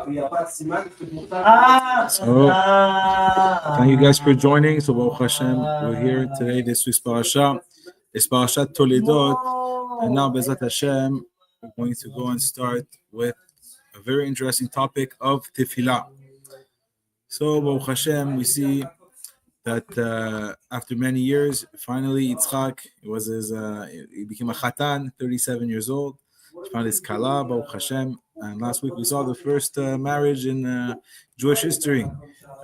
Thank you guys for joining. So, Baruch Hashem, we're here today. This week's parasha is Parashat Toldot, and now Bezat Hashem, we're going to go and start with a very interesting topic of Tefillah. So, Baruch Hashem, we see that after many years, finally Yitzchak, he became a Chatan, 37 years old. He found his Kala, Baruch Hashem. And last week we saw the first marriage in Jewish history,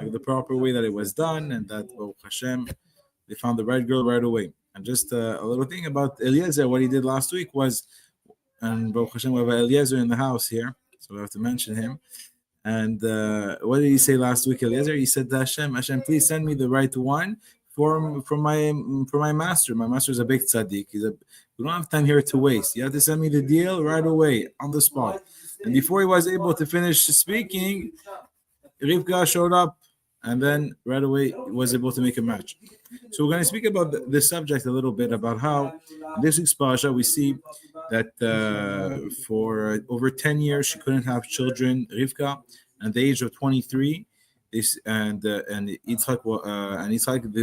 like the proper way that it was done, and that Baruch Hashem, they found the right girl right away. And just a little thing about Eliezer, what he did last week was, and Baruch Hashem, we have Eliezer in the house here, so we have to mention him. And what did he say last week, Eliezer? He said, Hashem, please send me the right one for my master. My master is a big tzaddik. We don't have time here to waste. You have to send me the deal right away, on the spot. And before he was able to finish speaking, Rivka showed up, and then right away he was able to make a match. So we're going to speak about this subject a little bit, about how in this week's parasha we see that for over 10 years she couldn't have children, Rivka, at the age of 23. And Yitzchak,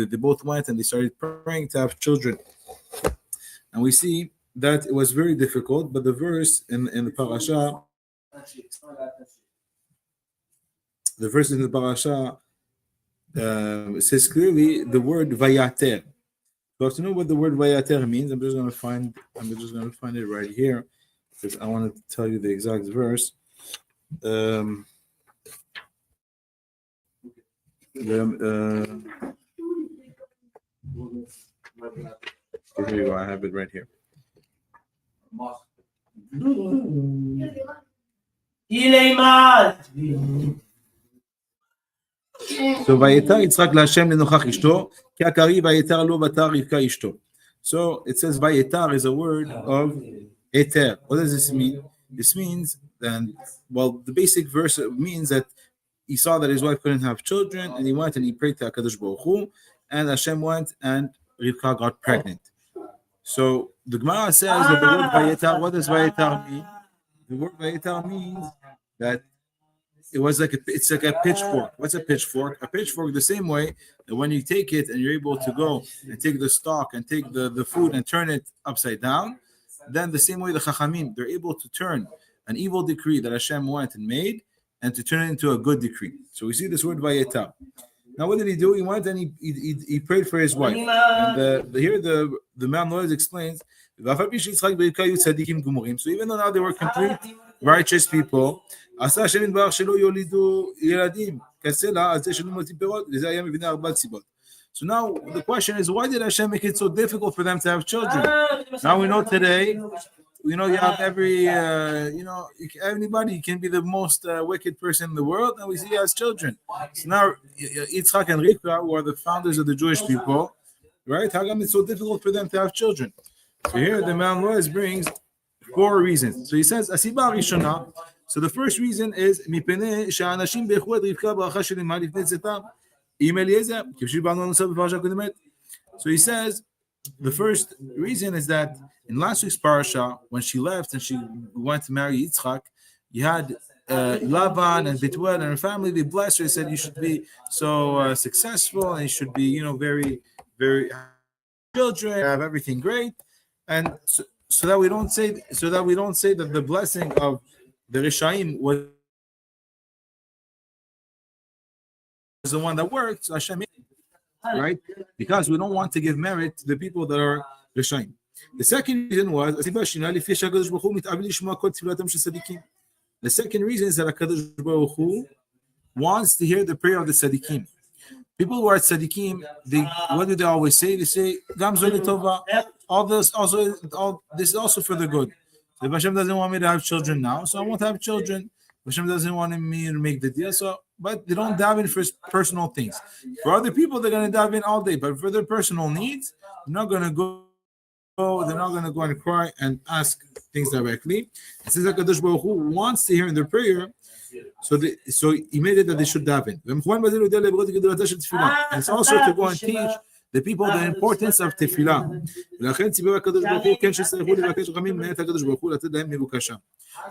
they both went and they started praying to have children. And we see that it was very difficult, but the verse in the parasha, says clearly the word vayater. So to know what the word vayater means, I'm just going to find it right here, because I want to tell you the exact verse. Here you go. I have it right here. So vayetar Yitzchak laHashem lenochach ishto ki akari vayetar lo vatar Rivka ishto. So it says vayetar is a word of eter. What does this mean? This means then, well, the basic verse means that he saw that his wife couldn't have children, and he went and he prayed to HaKadosh Baruch Hu, and Hashem went and Rivka got pregnant. So the Gemara says that the word vayetar, what does vayetar mean? The word vayetar means that it's like a pitchfork. What's a pitchfork? A pitchfork, the same way that when you take it and you're able to go and take the stalk and take the food and turn it upside down, then the same way the Chachamim, they're able to turn an evil decree that Hashem went and made and to turn it into a good decree. So we see this word vayetar. Now what did he do? He went and he prayed for his wife. And here the man Noah explains, so even though now they were complete righteous people, so now the question is, why did Hashem make it so difficult for them to have children? Now we know today, you have anybody can be the most wicked person in the world, and we see he has children. So now Yitzchak and Rivka, who are the founders of the Jewish people, right? How come it's so difficult for them to have children? So here the man Lois brings 4 reasons. So he says, Asiba Rishona. So the first reason is so he says the first reason is that in last week's parasha, when she left and she went to marry Yitzchak, you had Lavan and Betuel and her family. They blessed her. They said you should be so successful and you should be, very, very children, have everything great, and so that we don't say that the blessing of the Rishaim was the one that worked. So Hashem, right? Because we don't want to give merit to the people that are Rishaim. The second reason was the second reason is that HaKadosh Baruch Hu wants to hear the prayer of the tzaddikim. People who are tzaddikim, what do they always say? They say, Gam Zoli Tova. All this is also for the good. If Hashem doesn't want me to have children now, so I won't have children. Hashem doesn't want me to make the deal, but they don't dive in for personal things. For other people, they're going to dive in all day, but for their personal needs, they're not going to go and cry and ask things directly. It says that HaKadosh Baruch Hu wants to hear in their prayer, so he made it that they should dive in. And it's also to go and teach the people the importance of Tefillah.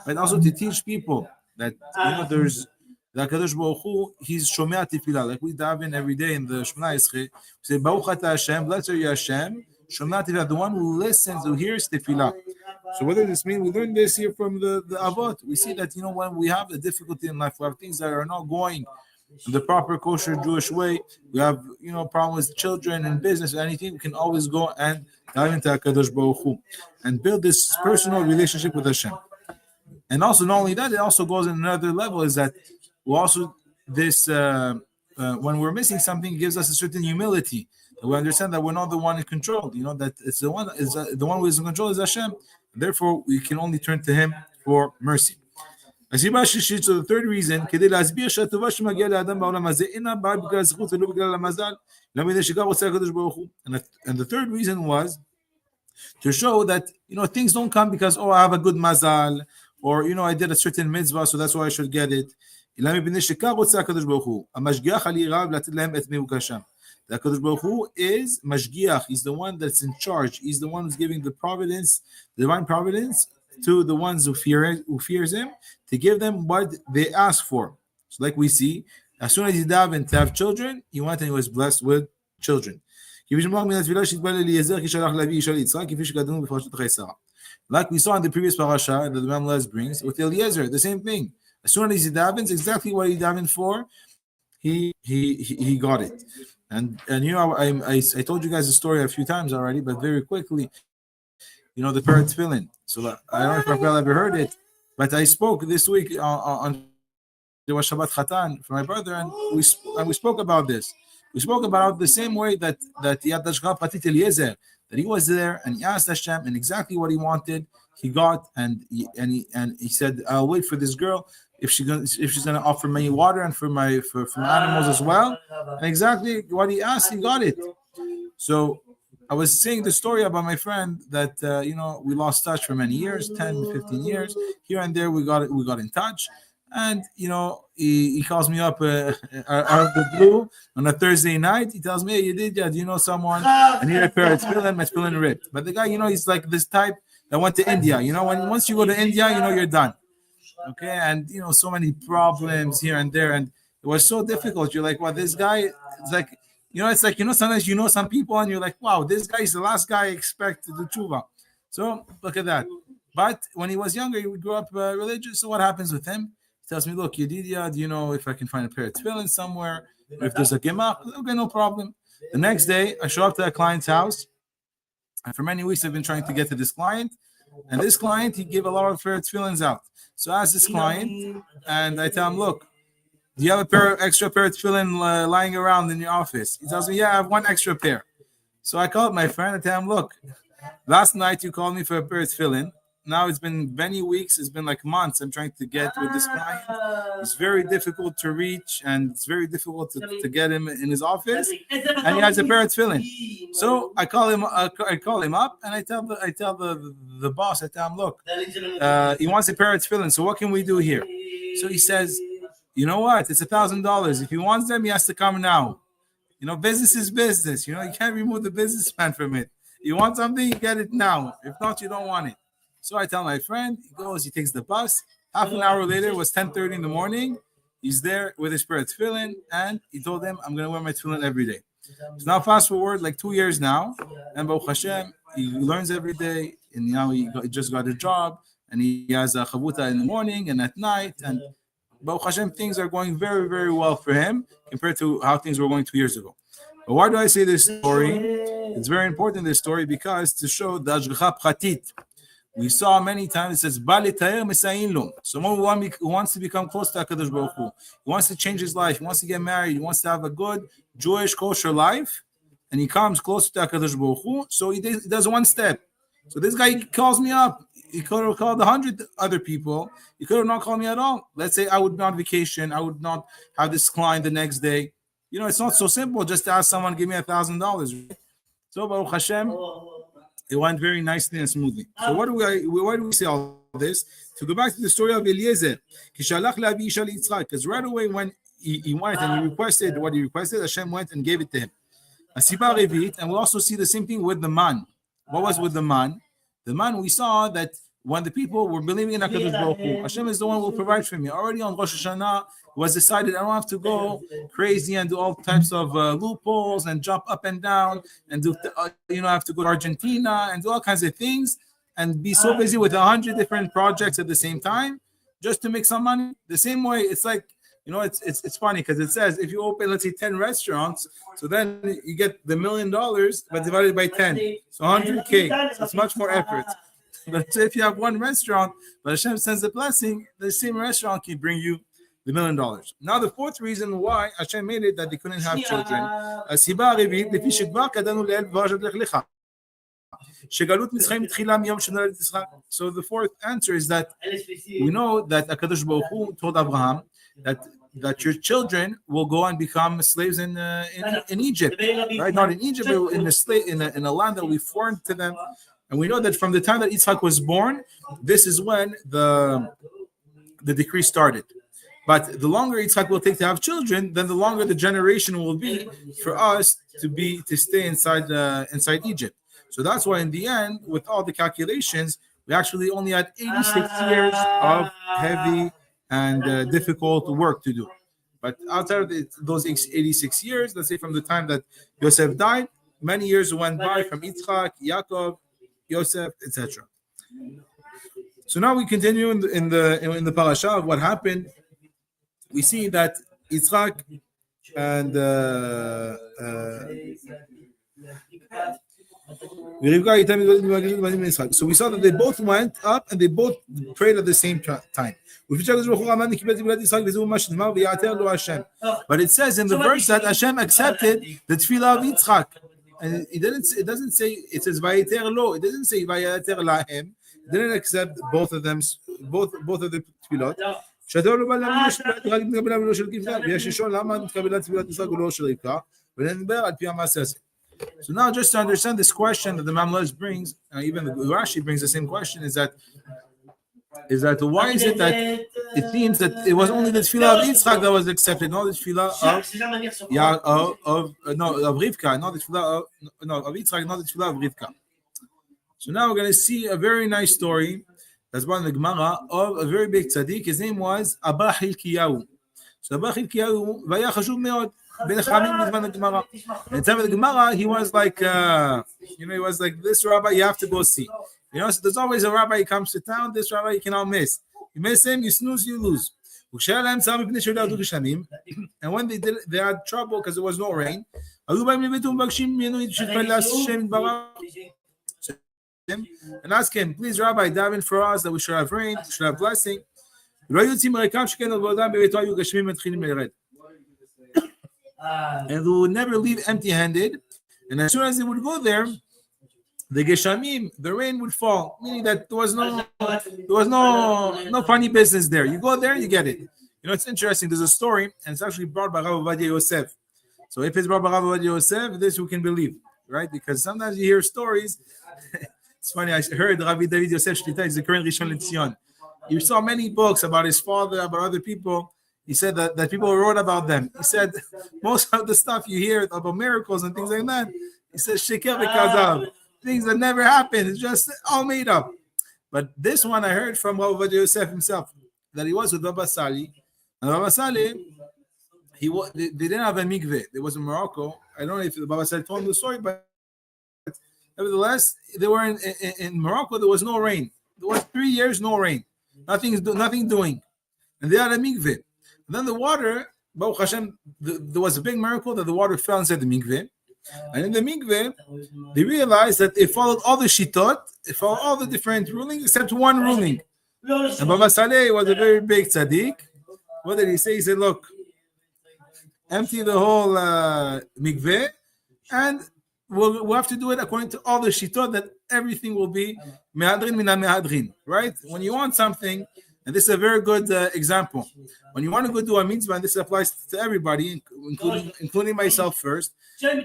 And also to teach people that The HaKadosh Baruch Hu, He's Shomea Tefillah. Like we daven every day in the Shemona Esrei. We say, Baruch Ata Hashem, blessed are you Hashem, Shomea Tefillah, the one who listens, who hears Tefillah. So what does this mean? We learned this here from the Avot. We see that, when we have a difficulty in life, we have things that are not going in the proper kosher Jewish way, we have, problems with children and business or anything, we can always go and dive into HaKadosh Baruch Hu and build this personal relationship with Hashem. And also, not only that, it also goes in another level, is that we also, this, when we're missing something, it gives us a certain humility. We understand that we're not the one in control, that it's the one who is in control is Hashem. Therefore, we can only turn to Him for mercy. So the third reason, and the third reason was to show that things don't come because I have a good mazal, or I did a certain mitzvah, so that's why I should get it. The HaKadosh Baruch Hu is Mashgiach. He's the one that's in charge. He's the one who's giving the providence, divine providence, to the ones who fears Him, to give them what they ask for. So like we see, as soon as he davened to have children, he went and he was blessed with children. Like we saw in the previous parasha that the Mamlez brings, with Eliezer, the same thing. As soon as he davens, exactly what he davened for, he got it. And I told you guys the story a few times already, but very quickly, the parrot Tefillin. So I don't know if Rafael ever heard it, but I spoke this week on the Shabbat Chatan for my brother, and we spoke about this. We spoke about the same way that Yad Hashgacha Pratit Eliezer, that he was there and he asked Hashem, and exactly what he wanted, he got, and he said, "I'll wait for this girl if she's gonna offer me water and for my animals as well." And exactly what he asked, he got it. So I was saying the story about my friend that we lost touch for many years, 10, 15 years. Here and there we got in touch. And he calls me up out of the blue on a Thursday night. He tells me, "Hey, do you know someone? I need a pair of tefillin, my tefillin ripped." But the guy, he's like this type that went to India. Once you go to India, you're done. Okay, and so many problems here and there, and it was so difficult. You're like, well, this guy, it's like, it's like, sometimes some people, and you're like, wow, this guy is the last guy I expect to do tshuva. So look at that. But when he was younger, he grew up religious. So what happens with him? He tells me, "Look, Yedidia, do you know if I can find a pair of tefillin somewhere? Or if there's a gemach?" Okay, no problem. The next day, I show up to a client's house, and for many weeks I've been trying to get to this client. And this client, he gave a lot of pair of tefillins out. So I ask this client, and I tell him, "Look, do you have extra pair of tefillin lying around in your office?" He tells me, "Yeah, I have one extra pair." So I called my friend and tell him, "Look, last night you called me for a pair of tefillin. Now it's been many weeks, it's been like months I'm trying to get with this client. It's very difficult to reach, and it's very difficult to get him in his office, and he has a pair of tefillin." So I call him up, and I tell the boss, I tell him, "Look, he wants a pair of tefillin, so what can we do here?" So he says, "You know what? It's $1,000. If he wants them, he has to come now. Business is business. You can't remove the businessman from it. You want something, you get it now. If not, you don't want it." So I tell my friend, he takes the bus. Half an hour later, it was 10:30 in the morning. He's there with his pair of tefillin, and he told them, "I'm going to wear my tefillin every day." So now fast forward like 2 years now, and Baruch Hashem, he learns every day, and now he just got a job, and he has a chavuta in the morning and at night, and Baruch Hashem, things are going very, very well for him compared to how things were going 2 years ago. But why do I say this story? It's very important, this story, because to show the Hashgacha Pratit. We saw many times it says, someone who wants to become close to HaKadosh Baruch Hu, he wants to change his life, he wants to get married, he wants to have a good Jewish kosher life, and he comes closer to HaKadosh Baruch Hu, so he does one step. So this guy calls me up. He could have called 100 other people. He could have not called me at all. Let's say I would be on vacation. I would not have this client the next day. It's not so simple just to ask someone, "Give me $1,000. So Baruch Hashem, it went very nicely and smoothly. So why do we say all this? To go back to the story of Eliezer, because right away when he went and he requested what he requested, Hashem went and gave it to him. And we also see the same thing with the man. What was with the man? The man, we saw that when the people were believing in HaKadosh Baruch Hu. Hashem is the one who will provide for me. Already on Rosh Hashanah, it was decided I don't have to go crazy and do all types of loopholes and jump up and down and do, I have to go to Argentina and do all kinds of things and be so busy with 100 different projects at the same time just to make some money. The same way, it's like, it's funny because it says if you open, let's say, 10 restaurants, so then you get the $1 million, but divided by 10, so 100K. So it's much more effort. But if you have one restaurant, but Hashem sends a blessing, the same restaurant can bring you the $1 million. Now, the fourth reason why Hashem made it that they couldn't have children. So the fourth answer is that we know that HaKadosh Baruch Hu told Abraham that your children will go and become slaves in Egypt, right? Not in Egypt, but in a land that we foreign to them. And we know that from the time that Yitzchak was born, this is when the decree started. But the longer Yitzchak will take to have children, then the longer the generation will be for us to stay inside Egypt. So that's why in the end, with all the calculations, we actually only had 86 years of heavy and difficult work to do. But outside of those 86 years, let's say from the time that Yosef died, many years went by from Yitzchak, Yaakov, Yosef, etc. So now we continue in the parasha of what happened. We see that Yitzchak and so we saw that they both went up and they both prayed at the same time. But it says in the verse that Hashem accepted the Tefillah of Yitzchak. And it doesn't say, it says Vayeter lo. It doesn't say Vayeter lahem. It didn't accept both of them, both of the tefillot. So now, just to understand this question that the Mamlesh brings, even the Rashi brings the same question, is that why is it that it seems that it was only the tefillah of Yitzchak that was accepted, not the tefillah of Rivka, not the tefillah of Yitzchak, not the tefillah of Rivka. So now we're going to see a very nice story that's brought in the Gemara of a very big tzaddik. His name was Abba Hilkiyahu. So Abba Hilkiyahu, vaya chashuv meod. In the time of the Gemara, he was like, he was like, this rabbi you have to go see. So there's always a rabbi who comes to town. This rabbi you cannot miss. You miss him, you snooze, you lose. And when they had trouble because there was no rain. And ask him, please, Rabbi, daven for us that we should have rain, we should have blessing. And they would never leave empty-handed. And as soon as they would go there, the geshamim, the rain would fall, meaning that there was no funny business there. You go there, you get it. It's interesting. There's a story, and it's actually brought by Rav Ovadia Yosef. So if it's brought by Rav Ovadia Yosef, this we can believe, right? Because sometimes you hear stories. It's funny. I heard Rabbi David Yosef Shlita is the current Rishon LeZion. He saw many books about his father, about other people. He said that people wrote about them. He said most of the stuff you hear about miracles and things like that, he says sheker v'kazav, things that never happened. It's just all made up. But this one I heard from Rav Ovadia Yosef himself, that he was with Baba Sali. And Baba Sali, they didn't have a mikveh. They was in Morocco. I don't know if Baba Sali told him the story, but nevertheless, they were in Morocco. There was no rain. There was 3 years no rain. Nothing doing. And they had a mikveh. And then the water, Baruch Hashem, there was a big miracle that the water fell inside the mikveh. And in the mikveh, they realized that it followed all the shitot, it followed all the different rulings except one ruling. And Baba Saleh was a very big tzaddik. What did he say? He said, look, empty the whole mikveh, and we'll have to do it according to all the shitot, that everything will be mehadrin mina mehadrin, right? When you want something, and this is a very good example. When you want to go do a mitzvah, and this applies to everybody, including myself first,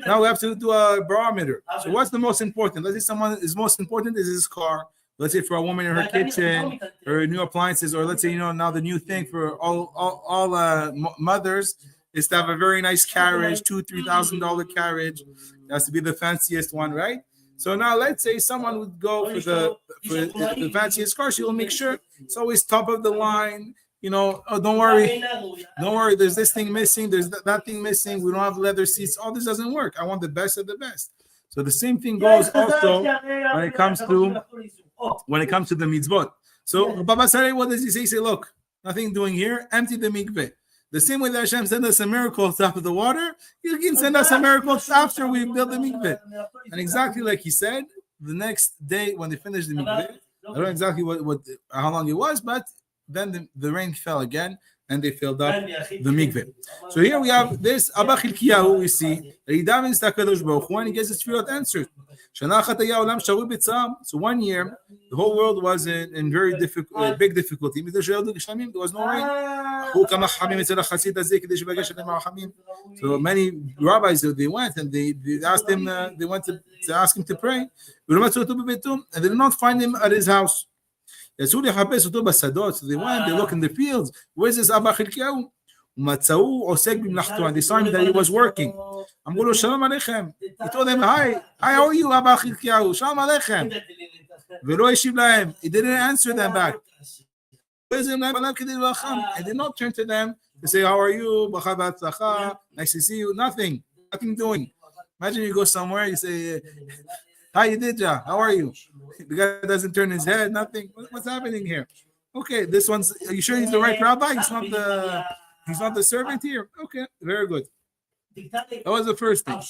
now we have to do a barometer. So what's the most important? Let's say someone is most important is his car. Let's say for a woman in her kitchen, her new appliances, or let's say, now the new thing for all mothers is to have a very nice carriage, $2,000-$3,000 carriage. It has to be the fanciest one, right? So now let's say someone would go for the fanciest car. She will make sure it's always top of the line. Oh, don't worry, there's this thing missing, there's that thing missing, we don't have leather seats. All this doesn't work. I want the best of the best. So the same thing goes also when it comes to the mitzvot. So Baba Sareh, what does he say? He say, look, nothing doing here, empty the mikveh. The same way that Hashem sent us a miracle top of the water, He can send us a miracle after we build the mikveh. And exactly like he said, the next day when they finished the mikveh, I don't know exactly how long it was, but then the rain fell again and they filled up the mikveh. So here we have this Abba Chilkiyahu, we see that he davens to HaKadosh Baruch Hu and he gets his tefillot answered. So 1 year, the whole world was in very big difficulty. There was no rain. So many rabbis, they went and they asked him, they went to ask him to pray, and they did not find him at his house. So they went, they look in the fields. Where's this Abba Chilkiyahu? And they saw him that he was working. He told them, hi, how are you, Abba Chilkiyahu? Shalom Aleichem. He didn't answer them back. And did not turn to them to say, how are you? Nice to see you. Nothing doing. Imagine you go somewhere, you say, hi, Yedidja, how are you? The guy doesn't turn his head, nothing. What's happening here? Okay, this one's, are you sure he's the right rabbi? He's not the servant here? Okay, very good. That was the first thing.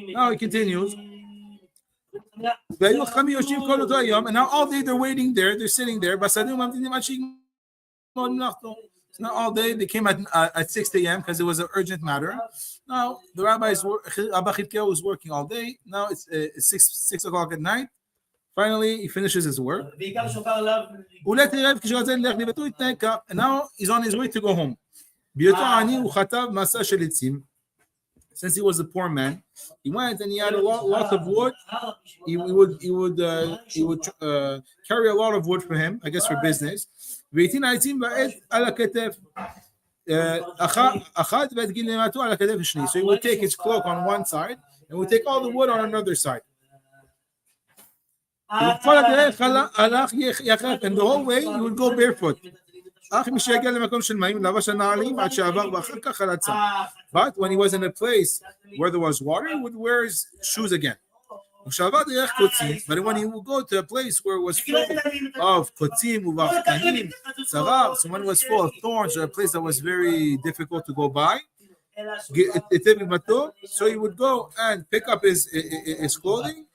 Now he continues. And now all day they're waiting there, they're sitting there. So now all day they came at 6 a.m. because it was an urgent matter. Now the Abba Chilkiyahu was working all day. Now it's 6 o'clock at night. Finally, he finishes his work. And now he's on his way to go home. Since he was a poor man, he went and he had lots of wood. He would carry a lot of wood for him, I guess, for business. So he would take his cloak on one side and would take all the wood on another side. And the whole way he would go barefoot. But when he was in a place where there was water, he would wear his shoes again. But when he would go to a place where it was full of kotzim, so when it was full of thorns, or a place that was very difficult to go by, so he would go and pick up his clothing.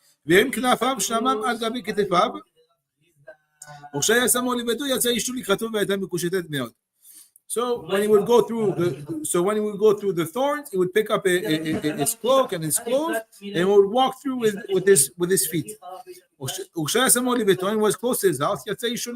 So when he would go through the thorns, he would pick up his cloak and his clothes, and he would walk through with his feet. When he was close to his house, his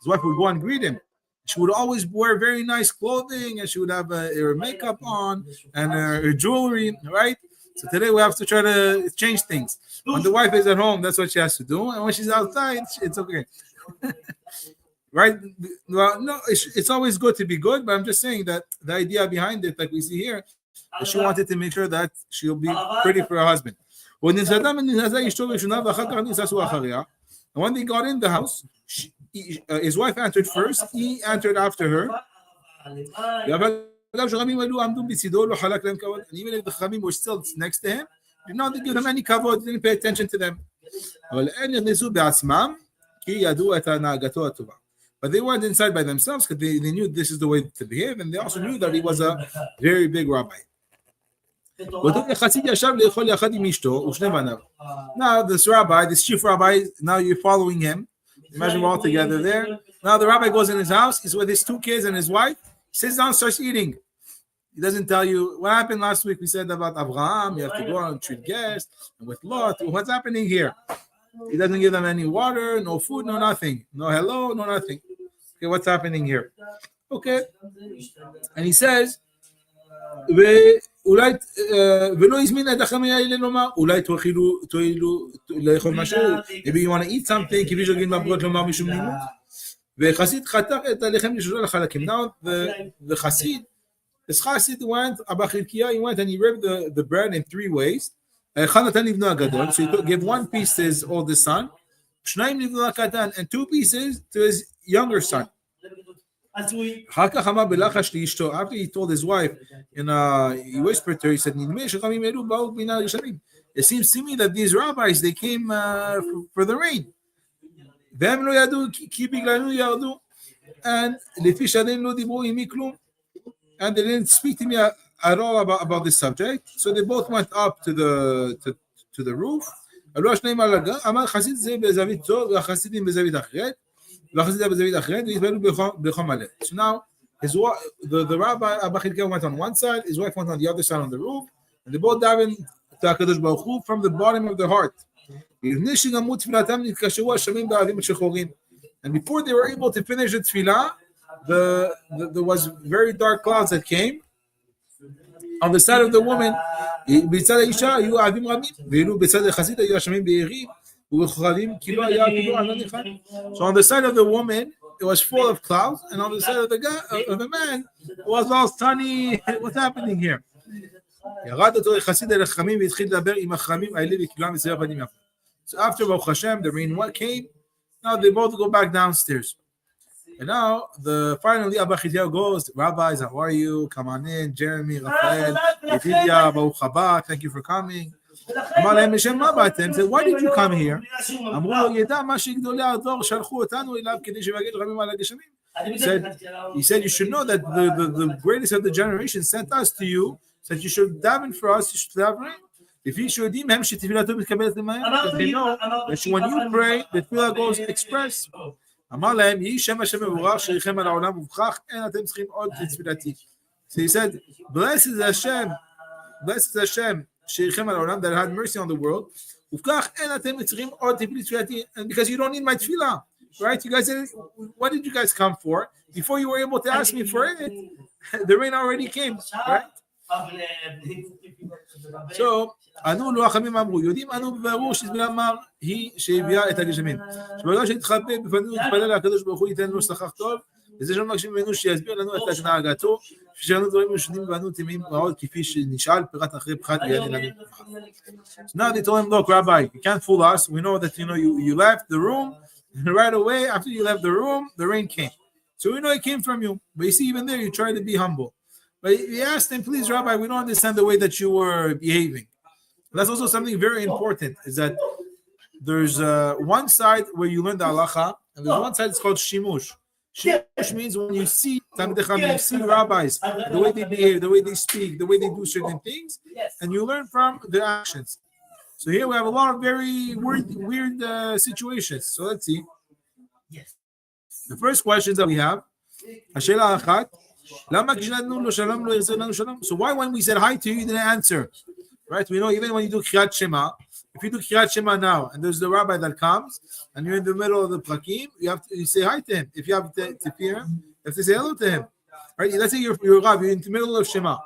wife would go and greet him. She would always wear very nice clothing, and she would have her makeup on and her jewelry, right? So today we have to try to change things. When the wife is at home, that's what she has to do, and when she's outside, it's okay. Right? Well, no, it's always good to be good, but I'm just saying that the idea behind it, like we see here, that she wanted to make sure that she'll be pretty for her husband. And when they got in the house, his wife entered first, he entered after her. And even if the Chachamim were still next to him, did not give them any kavod, didn't pay attention to them. But they weren't inside by themselves because they knew this is the way to behave, and they also knew that he was a very big rabbi. Now this rabbi, this chief rabbi, now you're following him. Imagine we're all together there. Now the rabbi goes in his house, he's with his 2 kids and his wife, he sits down, starts eating. He doesn't tell you what happened last week. We said about Abraham, you have to go out and treat guests, and with Lot, what's happening here? He doesn't give them any water, no food, no nothing. No hello, no nothing. Okay, what's happening here? Okay. And he says, maybe you want to eat something. Now the Chassid, this Chassid went, Abba Chilkiyahu, he went and he ripped the bread in 3 ways. So he gave one piece to his oldest son, and two pieces to his younger son. After he told his wife, he whispered to her, he said, it seems to me that these rabbis, they came for the rain. And they didn't speak to me at all about this subject. So they both went up to the roof. So now the rabbi Abba Chilkiah went on one side, his wife went on the other side on the roof, and they both davened to HaKadosh Baruch Hu from the bottom of their heart. And before they were able to finish the tefillah, there was very dark clouds that came on the side of the woman. So on the side of the woman, it was full of clouds, and on the side of the man, it was all sunny. What's happening here? So after Baruch Hashem, the rain came. Now they both go back downstairs. And now, finally, Abba Chilkiah goes, rabbis, how are you? Come on in. Jeremy, Rafael, Yedidia, Baruch haba, thank you for coming. He said, why did you come here? He said, you should know that the greatest of the generation sent us to you, said you should daven for us, you should daven. If you should deem him, because they know that when you pray, the tefillah goes express. So he said, blessed is Hashem that had mercy on the world, and because you don't need my tefillah, right? You guys said, what did you guys come for? Before you were able to ask me for it, the rain already came, right? So ענו לו החכמים אמרו, יודעים אנו בבירור שזה אמר היא שהביאה את הגשמים. שברגע שהתחבא בפנינו התפלל לקדוש ברוך הוא ייתן לו שכר טוב, וזה שלא מבקשים ממנו שיסביר לנו את התנהגתו, שאנו דברים משונים ואנו טמאים מאוד כפי שנשאל פירט אחרי פחת ויענה לנו. So now they told him, look, Rabbi, you can't fool us. We know that you left the room, and right away after you left the room, the rain came. So we know it came from you. But you see, even there, you tried to be humble. But he asked him, please, Rabbi, we don't understand the way that you were behaving. That's also something very important, is that there's one side where you learn the halacha, and there's one side it's called shimush. Shimush means when you see rabbis, the way they behave, the way they speak, the way they do certain things, and you learn from their actions. So here we have a lot of very weird situations. So let's see. The first questions that we have, so why when we said hi to you, you didn't answer? Right? We know even when you do Kriyat Shema, if you do Kriyat Shema now, and there's the rabbi that comes, and you're in the middle of the prakim, you say hi to him. If you have to fear him, you have to say hello to him. Right? Let's say you're Rav, you're in the middle of Shema.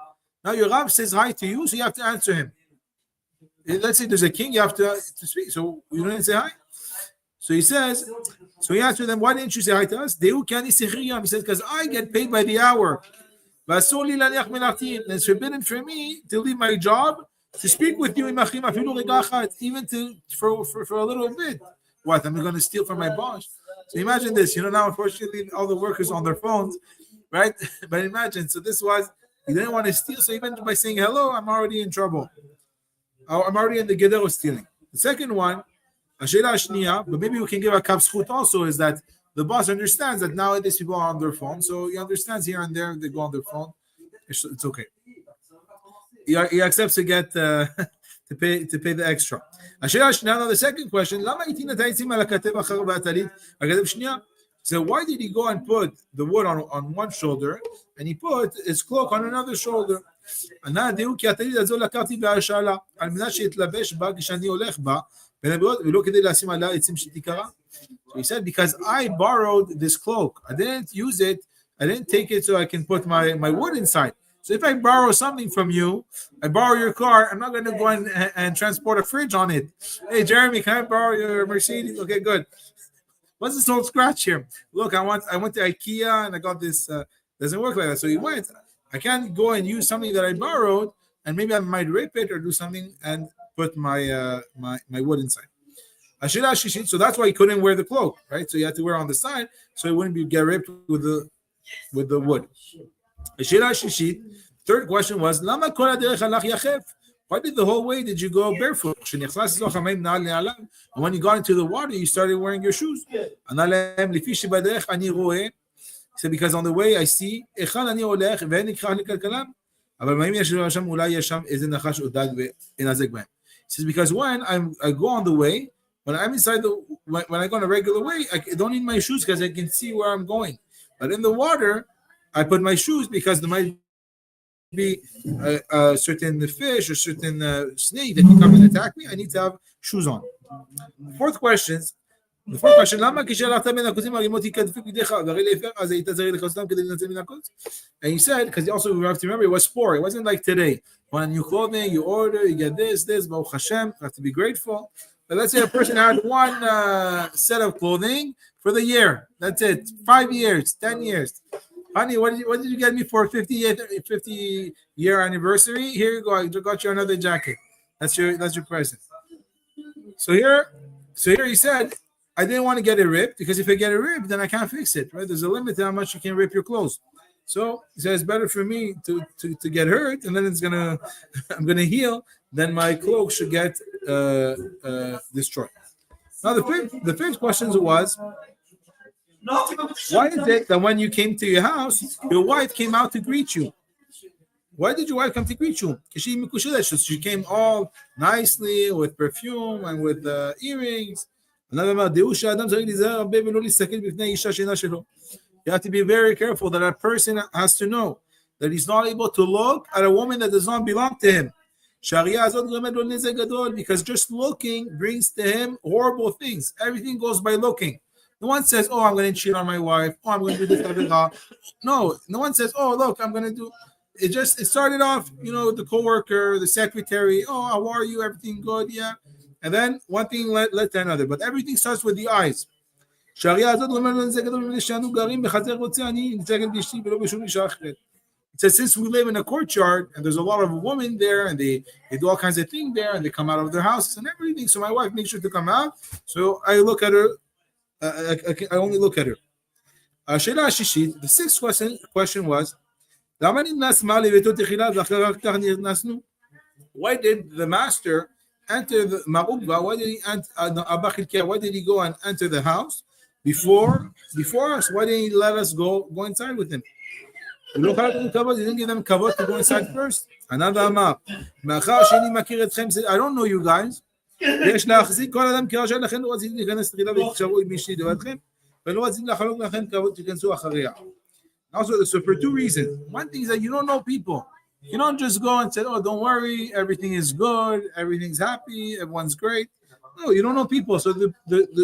Now your Rav says hi to you, so you have to answer him. Let's say there's a king, you have to speak, so you don't say hi. So he says, so he answered them, why didn't you say hi to us? He says, because I get paid by the hour. It's forbidden for me to leave my job to speak with you, even for a little bit. What? I'm going to steal from my boss? So imagine this. Now unfortunately all the workers on their phones, right? But imagine. So this was, he didn't want to steal. So even by saying hello, I'm already in trouble. I'm already in the gedera of stealing. The second one, but maybe we can give a kapschut also, is that the boss understands that nowadays people are on their phone, so he understands here and there they go on their phone. It's okay. He accepts to get to pay the extra. Now the second question: so why did he go and put the wood on one shoulder and he put his cloak on another shoulder? So he said, because I borrowed this cloak. I didn't use it. I didn't take it so I can put my wood inside. So if I borrow something from you, I borrow your car, I'm not going to go and transport a fridge on it. Hey, Jeremy, can I borrow your Mercedes? Okay, good. What's this old scratch here? Look, I went to IKEA and I got this. Doesn't work like that. So he went. I can't go and use something that I borrowed and maybe I might rip it or do something and put my my wood inside. So that's why he couldn't wear the cloak, right? So you had to wear on the side, so it wouldn't get ripped with the wood. Third question was, why did the whole way did you go barefoot? And when you got into the water, you started wearing your shoes. So because on the way I see, says because when I go on the way, when I'm inside when I go on a regular way, I don't need my shoes because I can see where I'm going. But in the water, I put my shoes because there might be a certain fish or certain snake that can come and attack me. I need to have shoes on. The fourth question, and he said, because also we have to remember, it was sport. It wasn't like today. When new clothing, you order, you get this, Baruch Hashem, you have to be grateful. But let's say a person had one set of clothing for the year. That's it. 5 years, 10 years. Honey, what did you get me for 50-year anniversary? Here you go. I got you another jacket. That's your present. So here he said, I didn't want to get it ripped because if I get it ripped, then I can't fix it. Right? There's a limit to how much you can rip your clothes. So he said it's better for me to get hurt, and then I'm gonna heal. Then my clothes should get destroyed. Now the fifth question was, why is it that when you came to your house, your wife came out to greet you? Why did your wife come to greet you? She came all nicely with perfume and with earrings. You have to be very careful that a person has to know that he's not able to look at a woman that does not belong to him. Because just looking brings to him horrible things. Everything goes by looking. No one says, oh, I'm going to cheat on my wife. Oh, I'm going to do this. No one says, oh, look, I'm going to do. It started off, with the coworker, the secretary. Oh, how are you? Everything good? Yeah. And then one thing led to another. But everything starts with the eyes. It says, since we live in a courtyard and there's a lot of women there and they do all kinds of things there and they come out of their houses and everything. So my wife makes sure to come out. So I look at her. I only look at her. The sixth question was, why did the master enter the Ma'ubba? Why did he go and enter the house before us? Why didn't he let us go inside with him? He didn't give them kavod to go inside first. Another Amar, I don't know you guys. Also, so for two reasons. One thing is that you don't know people. You don't just go and say, oh, don't worry, everything is good, everything's happy, everyone's great. No, you don't know people. So the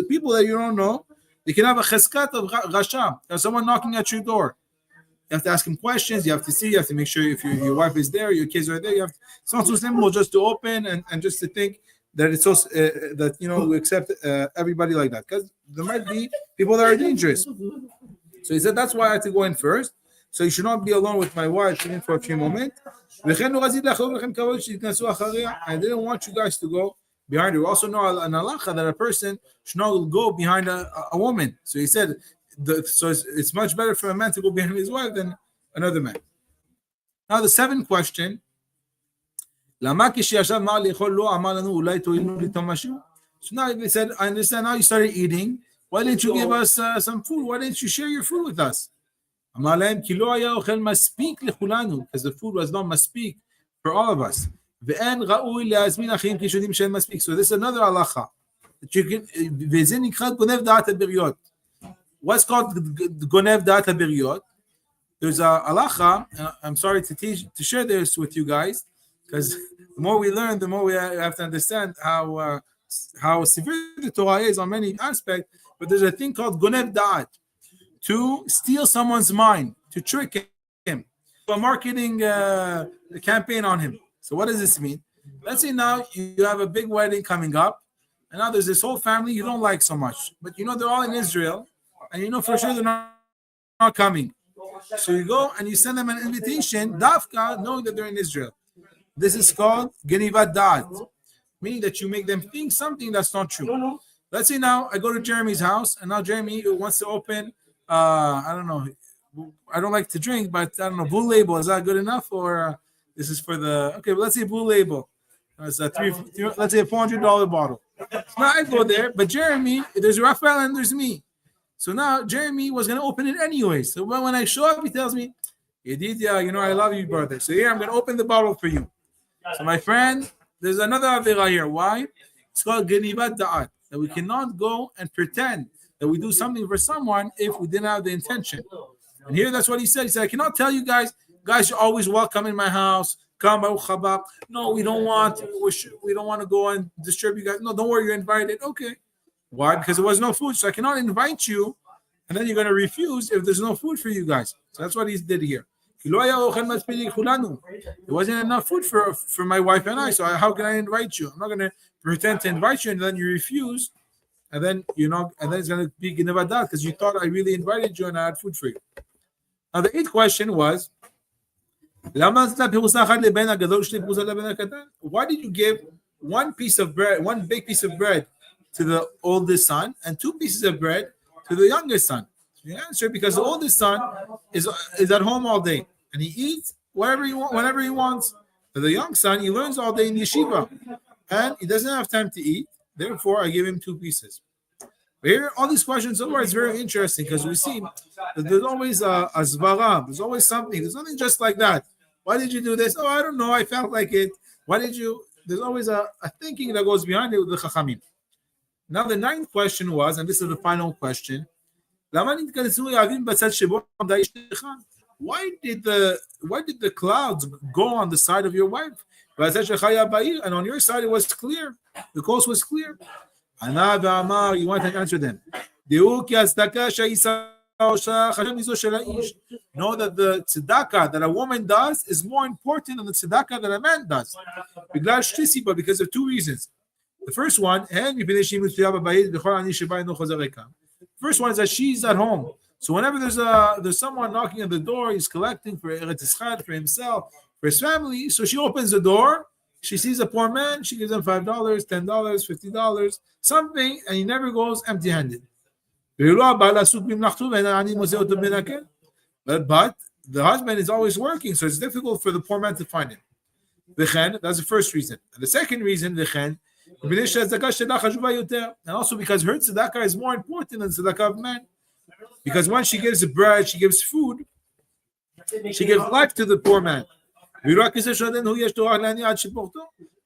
people that you don't know, they can have a cheskat of rasha. There's someone knocking at your door. You have to ask him questions. You have to see. You have to make sure if your wife is there, your kids are there. It's not so simple just to open and just to think that it's so that we accept everybody like that, because there might be people that are dangerous. So he said that's why I had to go in first. So you should not be alone with my wife even for a few moments. I didn't want you guys to go behind her. We also know an halacha that a person should not go behind a woman. So he said. So it's much better for a man to go behind his wife than another man. Now the seventh question. So now they said, I understand now you started eating. Why didn't you give us some food? Why didn't you share your food with us? Because the food was not maspeak for all of us. So this is another halacha. What's called Gonev Da'at HaBiriyot? There's a halacha. I'm sorry to share this with you guys, because the more we learn, the more we have to understand how severe the Torah is on many aspects. But there's a thing called Gonev Da'at, to steal someone's mind, to trick him, a marketing campaign on him. So what does this mean? Let's say now you have a big wedding coming up, and now there's this whole family you don't like so much, but they're all in Israel. And for sure they're not coming. So you go and you send them an invitation, dafka, knowing that they're in Israel. This is called Genivat Da'at. meaning that you make them think something that's not true. Let's say now I go to Jeremy's house, and now Jeremy wants to open, I don't know, I don't like to drink, but I don't know, Blue Label, is that good enough? Or this is for the, okay, well, let's say Blue Label. It's a let's say a $400 bottle. So now I go there, but Jeremy, there's Raphael and there's me. So now Jeremy was going to open it anyway. So when I show up, he tells me, Yedidya, I love you, brother. So here, I'm going to open the bottle for you. So my friend, there's another avera here. Why? It's called Genivat Da'at. That we cannot go and pretend that we do something for someone if we didn't have the intention. And here, that's what he said. He said, I cannot tell you guys, you're always welcome in my house. Come, no, we don't want to go and disturb you guys. No, don't worry, you're invited. Okay. Why? Because there was no food. So I cannot invite you, and then you're going to refuse if there's no food for you guys. So that's what he did here. There wasn't enough food for my wife and I. So how can I invite you? I'm not going to pretend to invite you, and then you refuse, and then and then it's going to be Gnevadat because you thought I really invited you and I had food for you. Now the 8th question was, why did you give one big piece of bread to the oldest son and 2 pieces of bread to the youngest son? The answer, because the oldest son is at home all day and he eats whenever he wants. For the young son, he learns all day in yeshiva and he doesn't have time to eat. Therefore, I give him 2 pieces. But here, all these questions so far is very interesting because we see that there's always a zvara. There's always something. There's nothing just like that. Why did you do this? Oh, I don't know. I felt like it. Why did you? There's always a thinking that goes behind it with the chachamim. Now the 9th question was, and this is the final question, why did the clouds go on the side of your wife? And on your side it was clear. The coast was clear. You want to answer them. Know that the tzedakah that a woman does is more important than the tzedakah that a man does. Because of 2 reasons. The first one, first one is that she's at home. So whenever there's someone knocking at the door, he's collecting for himself, for his family. So she opens the door, she sees a poor man, she gives him $5, $10, $50, something, and he never goes empty-handed. But the husband is always working, so it's difficult for the poor man to find him. That's the first reason. And the second reason, and also because her tzedakah is more important than tzedakah of man. Because when she gives bread, she gives food, she gives life to the poor man.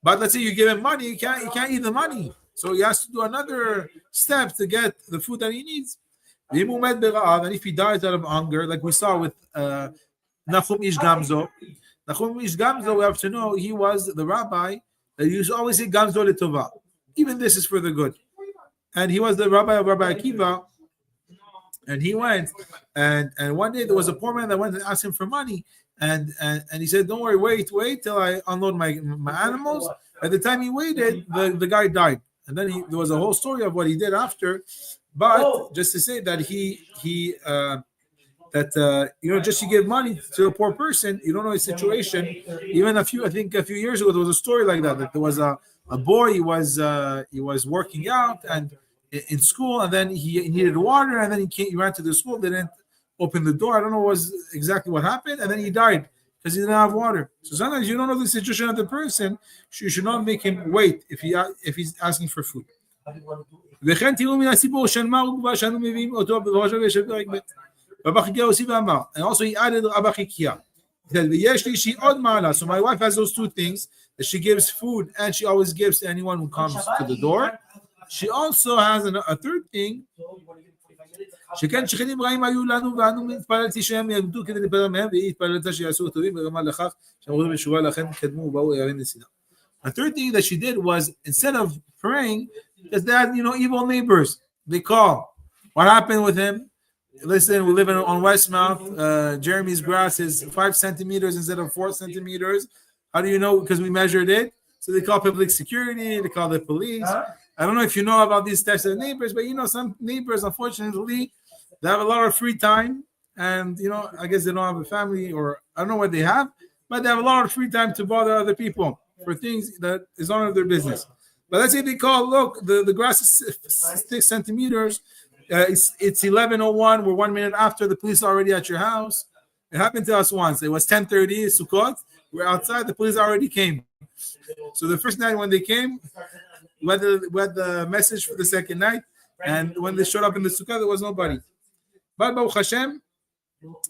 But let's say you give him money, he can't eat the money. So he has to do another step to get the food that he needs. And if he dies out of hunger, like we saw with Nachum Ish Gamzo. Nachum Ish Gamzo, we have to know, he was the rabbi that used to always say Gamzo L'Tova. Even this is for the good. And he was the rabbi of Rabbi Akiva. And he went, and one day there was a poor man that went and asked him for money. And he said, don't worry, wait till I unload my animals. At the time he waited, the guy died. And then there was a whole story of what he did after. But just to say that just to give money to a poor person, you don't know his situation. Even a few years ago, there was a story like that there was a boy, he was working out and in school, and then he needed water, and then he ran to the school, they didn't open the door. I don't know exactly what happened, and then he died because he didn't have water. So sometimes you don't know the situation of the person, you should not make him wait if he's asking for food. And also he added Abba Chikia. So my wife has those 2 things, that she gives food and she always gives to anyone who comes to the door. She also has a 3rd thing. A 3rd thing that she did was, instead of praying, because they had evil neighbors, they call. What happened with him? Listen, we live on Westmount. Jeremy's grass is 5 centimeters instead of 4 centimeters. How do you know? Because we measured it. So they call public security, they call the police. I don't know if you know about these types of neighbors, but some neighbors, unfortunately, they have a lot of free time, and I guess they don't have a family, or I don't know what they have, but they have a lot of free time to bother other people for things that is none of their business. But let's say they call, look, the grass is 6 centimeters. It's 11:01. We're 1 minute after. The police are already at your house. It happened to us once. It was 10:30 Sukkot. We're outside. The police already came. So the first night when they came, we had the message for the second night. And when they showed up in the Sukkah, there was nobody. But Baruch Hashem,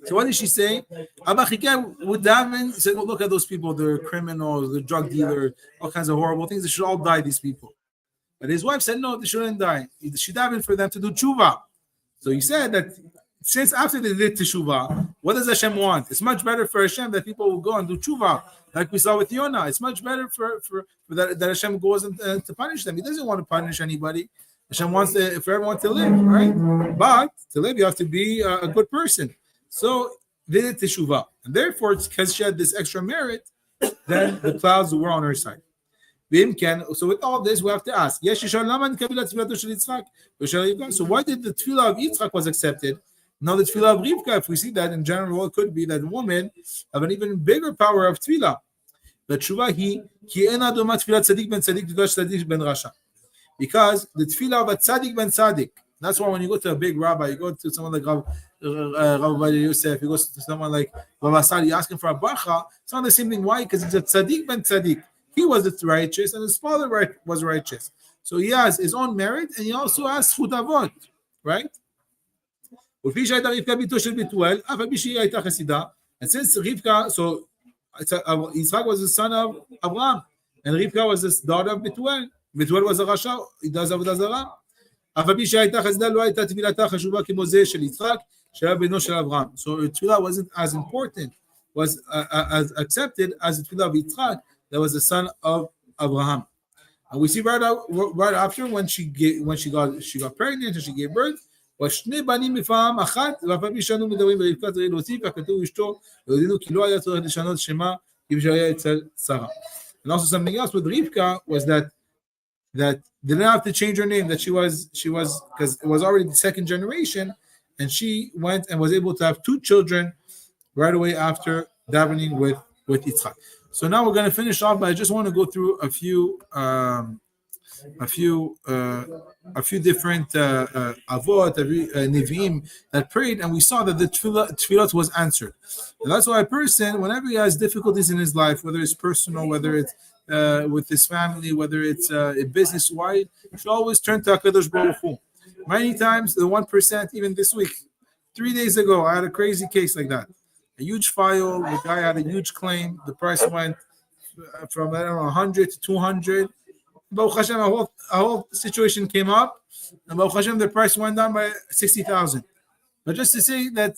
so what did she say? Abba Chikeh would daven, said, well, look at those people. They're criminals, they're drug dealers, all kinds of horrible things. They should all die, these people. But his wife said, no, they shouldn't die. She davened for them to do tshuva. So he said that since after they did teshuvah, what does Hashem want? It's much better for Hashem that people will go and do tshuva, like we saw with Yonah. It's much better for that Hashem goes to punish them. He doesn't want to punish anybody. Hashem wants for everyone to live, right? But to live, you have to be a good person. So they did teshuvah, and therefore, because she had this extra merit, then the clouds were on her side. So with all this, we have to ask: so why did the tefillah of Yitzchak was accepted? Now the tefillah of Rivka, if we see that in general, it could be that women have an even bigger power of tefillah. The tshuva ki ena doma tefillah tzadik ben tzadik tzadik ben rasha. Because the tefillah of a tzaddik ben tzaddik, that's why when you go to a big rabbi, you go to someone like Rabbi Yosef, you go to someone like Rabbi Asad, you ask him for a bracha, it's not the same thing. Why? Because it's a tzaddik ben tzaddik. He was righteous and his father was righteous. So he has his own merit and he also has zchut avot, right? And since Rivka, so Yitzchak was the son of Abraham and Rivka was the daughter of Betuel. Betuel was a rasha, he does avodah zarah. So tefillah wasn't as important, was as accepted as the tefillah of Yitzchak, that was the son of Abraham. And we see right after when she got pregnant and she gave birth, ושני בנים מפעם אחת, ואף על פי שאנו מדברים ברבקה צריך להוסיף, הכתוב אשתו, ויודענו כי לא היה צורך לשנות שמה, אם שהיה אצל שרה. And also something else with Rivka was that they didn't have to change her name, that she was because it was already the second generation, and she went and was able to have 2 children right away after davening with Yitzchak. So now we're going to finish off, but I just want to go through a few different avot, neviim that prayed, and we saw that the tefillah was answered. And that's why a person, whenever he has difficulties in his life, whether it's personal, whether it's with his family, whether it's business-wide, should always turn to HaKadosh Baruch Hu. Many times, the 1%, even this week, 3 days ago, I had a crazy case like that. A huge file, the guy had a huge claim, the price went from, 100 to 200. Baruch Hashem, a whole situation came up, and Baruch Hashem, the price went down by 60,000. But just to say that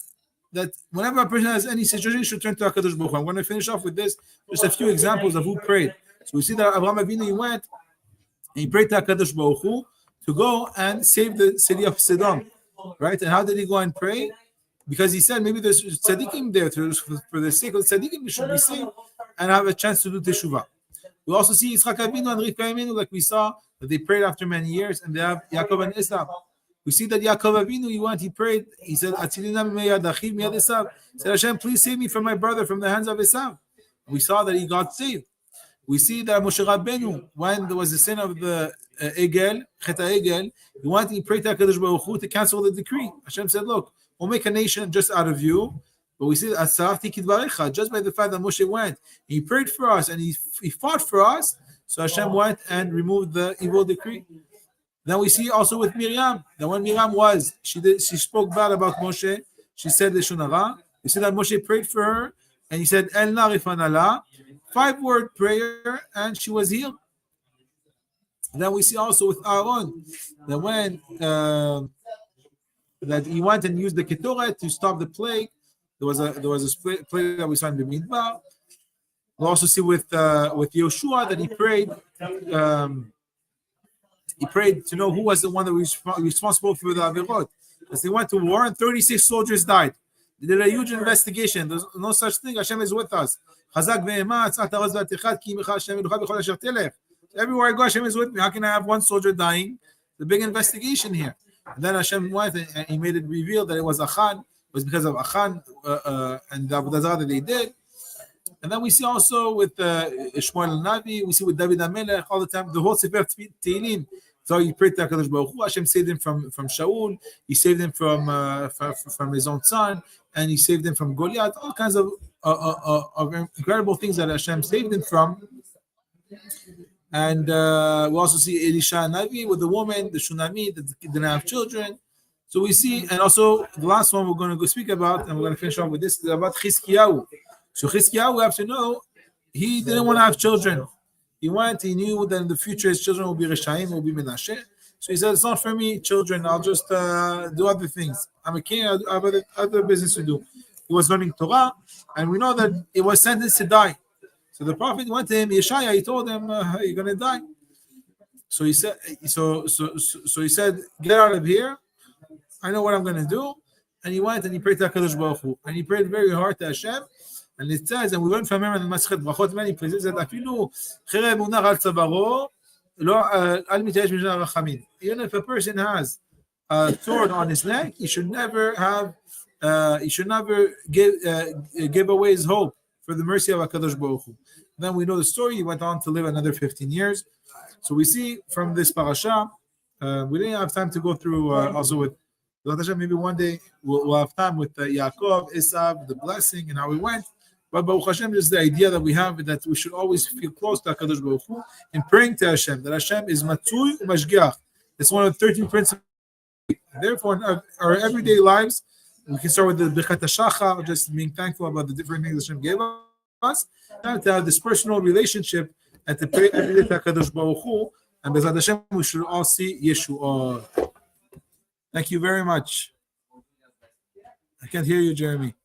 whenever a person has any situation, he should turn to HaKadosh Baruch Hu. I'm going to finish off with this, just a few examples of who prayed. So we see that Abraham Avinu, he went, and he prayed to HaKadosh Baruch Hu to go and save the city of Sodom, right? And how did he go and pray? Because he said maybe there's tzaddikim there, for the sake of tzaddikim, they should be saved and have a chance to do teshuvah. We also see Yitzchak Avinu and Rivka Avinu, like we saw, that they prayed after many years, and they have Yaakov and Esav. We see that Yaakov Avinu, he prayed, he said, he said, Hashem, please save me from my brother, from the hands of Esav. We saw that he got saved. We see that Moshe Rabbeinu, when there was the sin of the Egel, Cheta Egel, he prayed to HaKadosh Baruch Hu to cancel the decree. Hashem said, look, we'll make a nation just out of you. But we see that just by the fact that Moshe went, he prayed for us and he fought for us, so Hashem went and removed the evil decree. Then we see also with Miriam, that when Miriam she spoke bad about Moshe, she said Leshon Hara. We see that Moshe prayed for her, and he said El Na Rifanala, 5-word prayer, and she was healed. Then we see also with Aaron, that when that he went and used the Ketoret to stop the plague. There was a plague that we saw in the Midbar. We also see with Yoshua that he prayed to know who was the one that was responsible for the Avirot. As they went to war and 36 soldiers died. They did a huge investigation. There's no such thing. Hashem is with us. Everywhere I go, Hashem is with me. How can I have one soldier dying? The big investigation here. And then Hashem went and he made it reveal that it was Achan. It was because of Achan and the Avodah Zarah that they did. And then we see also with Shmuel Navi, we see with David HaMelech all the time, the whole Sefer Tehillim. So you pray to HaKadosh Baruch Hu. Hashem saved him from Shaul. He saved him from his own son, and he saved him from Goliath. All kinds of incredible things that Hashem saved him from. And we also see Elisha Navi with the woman, the Shunami, that didn't have children. So we see, and also the last one we're going to go speak about, and we're going to finish off with this, is about Chizkiyahu. So Chizkiyahu, we have to know, he didn't want to have children. He knew that in the future his children will be Reshaim, will be Menashe. So he said, it's not for me, children, I'll just do other things. I'm a king, I have other business to do. He was learning Torah, and we know that he was sentenced to die. So the prophet went to him, Yeshaya, he told him, you're going to die. So he said, he said, get out of here. I know what I'm going to do. And he went and he prayed to HaKadosh Baruch Hu. And he prayed very hard to Hashem. And it says, and we learned from him in the Masechet Brachot many places, that afilu chereb unach al tzavaro lo al mitayesh mishna rachamim. Even if a person has a sword on his neck, he should never give away his hope for the mercy of HaKadosh Baruch Hu. Then we know the story. He went on to live another 15 years. So we see from this parasha, we didn't have time to go through also with maybe one day we'll have time with Yaakov, Esav, the blessing, and how we went. But Baruch Hashem is the idea that we have, that we should always feel close to HaKadosh Baruch Hu and praying to Hashem, that Hashem is Matzui Mashgiach. It's one of the 13 principles. Therefore, in our everyday lives, we can start with the Birkat HaShachar, just being thankful about the different things Hashem gave us, and to have this personal relationship and to pray every day to HaKadosh Baruch Hu. And B'ezrat Hashem, we should all see Yeshua. Thank you very much. I can't hear you, Jeremy.